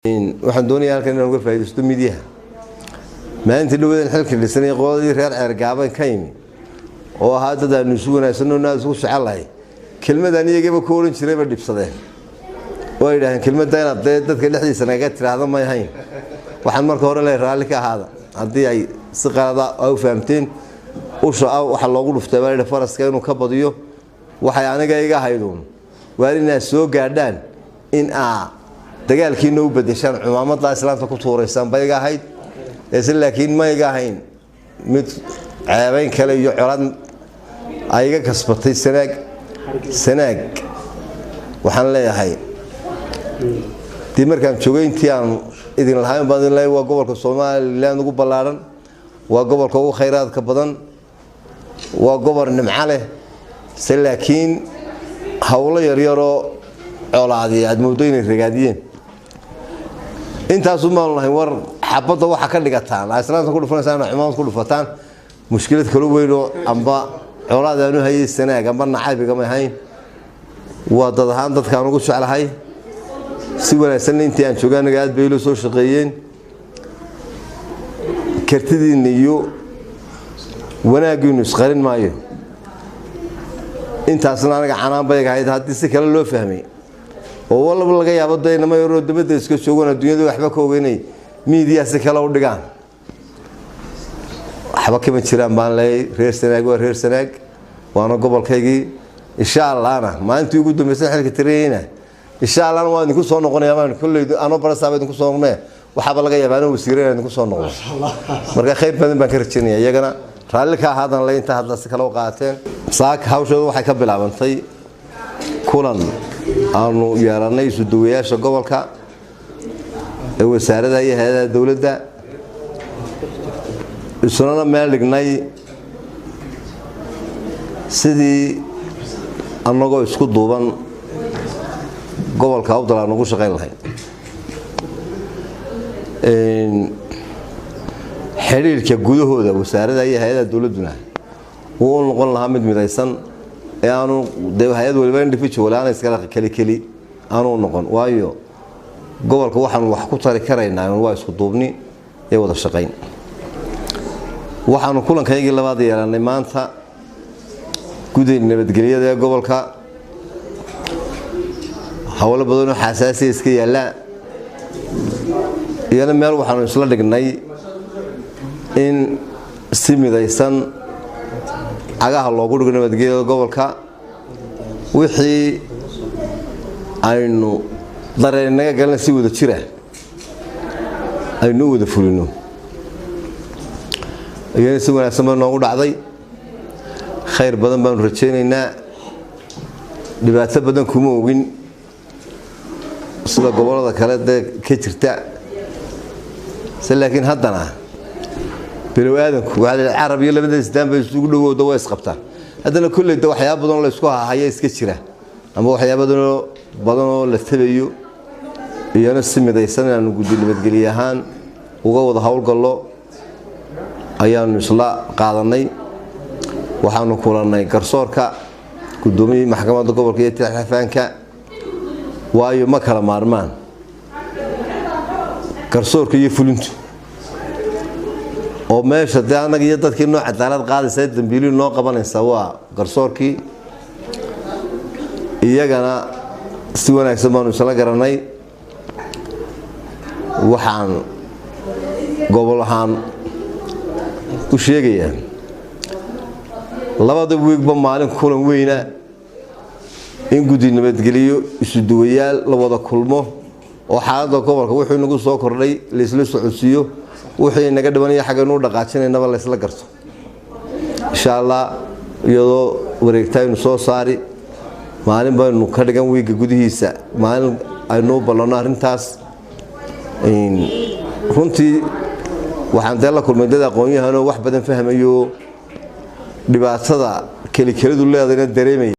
waxaan doonayaa halkan inaan uga faa'iideysto midiyaha maalintii dhawadan xilka lisanay qoladii reer ceergaaban ka yimi oo ahaa dad aan isu wanaagsan oo naas ugu jecelahay kelmadan iyagaba ku oran jirayba dhibsadeen oo yiraahdeen kelmadan inaad dadka dhexdiisa naga tiraahdo ma yahay waxaan marka hore la raali ka ahaada haddii ay si qalada u fahamteen waxa loogu dhuftay baa faraska inuu ka badiyo waxay aniga iga haydoon waa inay soo gaadhaan in dagaalkiina u bedeshaan cumaamada islaamta ku tuuraysan bayga ahayd laakiin ma iga ahayn mid ceebayn kale iyo colaad ayga kasbatay sanaag waxaan leeyahay dii markaan joogay intii aan idin lahayn badan leeyahay waa gobolka Soomaaliland ugu ballaaran waa gobolka ugu khayraadka badan waa gobol nimco leh laakiin hawlo yar oo colaadii aad moodo inay ragaadiyeen intaas uma lahayn war xabada waxa ka dhigataan islaamta ku dhufanaysan cumaan ku dhufataan mushkilad kale weyn oo amba colaad aanu hayay sanaag amba nacaybiga ma hayn waa dad ahaan dadkaan ugu jecelahay si wanaagsan intii aan joogaanaga aad bay soo shaqeeyeen kartidiin iyo wanaagiinu isqarin maayo intaasna anaga canaan bay ahayd haddii si kale loo fahmay oo walba laga yaabo deynama yaro dibadda iska joogana dunyada waxba ka ogeynay media si kale u dhigaan waxba kama jiraan baan leeyahay reer Sanaag waana gobolkaygii insha Allah maalintii ugu dambeysay xilka tirayna insha Allah waan idinku soo noqonayaa baan kulleey aan barasaab idinku soo noqonay waxba laga yaabaa inuu wasiirada idinku soo noqdo marka khayr badan baan ka rajaynayaa iyagana raali ka ahaadaan la inta hadda si kale u qaateen saak hawshooda waxay ka bilaabantay kulan aanu yeelanay isu duwayaasha gobolka ee wasaaradda iyo hay'adaha dawladda isuna meel dhignay sidii annagoo isku duuban gobolka Awdal aan ugu shaqeyn lahayn xiriirka gudahooda wasaaradda iyo hay'adaha dawladuna uu noqon lahaa mid midaysan aanu hay'ad waliba individual aan iska kali aanu noqon waayo gobolka waxaan wax ku tari karaynaa waa isku duubni ee wada shaqeyn waxaanu kulankaygii labaad yeelanay maanta guddiga nabadgelyada ee gobolka hawlo badan oo xasaasi iska yaala iyana meel waxaanu isla dhignay in si midaysan agaha loogu dhigo nabadgelyada gobolka wixii aynu dareennaga galna si wada jira aynu wada fulino iyana si wanaagsan baa noogu dhacday khayr badan baan rajaynaynaa dhibaato badan kuma ogin sida gobolada kale ka jirta laakiin haddana bilow aadanku waxa Arab iyo labada isdaan bay isugu dhawoodo way isqabtaan haddana kulli waxyaabo badan la isku haaya iska jira ama waxyaabo badan oo la tabayo iyana si midaysan aan guddi nabadgelyo ahaan uga wada hawlgallo ayaanu isla qaadanay waxaanu kulanay garsoorka gudoomiyaha maxkamadda gobolka iyo tixraafanka waayo ma kala maarmaan garsoorka iyo fulintu oo meesha anaga iyo dadkii noo cadaalad qaadaysa dambiilo noo qabanaysa waa garsoorkii iyagana si wanaagsan baan isla garanay waxaan gobol ahaan u sheegayaa labada weegba maalin kulan weyna in guddi nabadgeliyo isu duwayaal la wada kulmo oo xaaladda gobolka wuxuu nagu soo kordhay la isla socodsiiyo wixii naga dhibanaya xageenu dhaqaajinaynaba la isla garto insha Allah iyadoo wareegtaynu soo saari maalin baynu ka dhigan weeyga gudihiisa maalin aynu balano arintaas runtii waxaan la kulmay dad aqoon-yahan oo wax badan fahmayo dhibaatada kalidu leedayna dareemay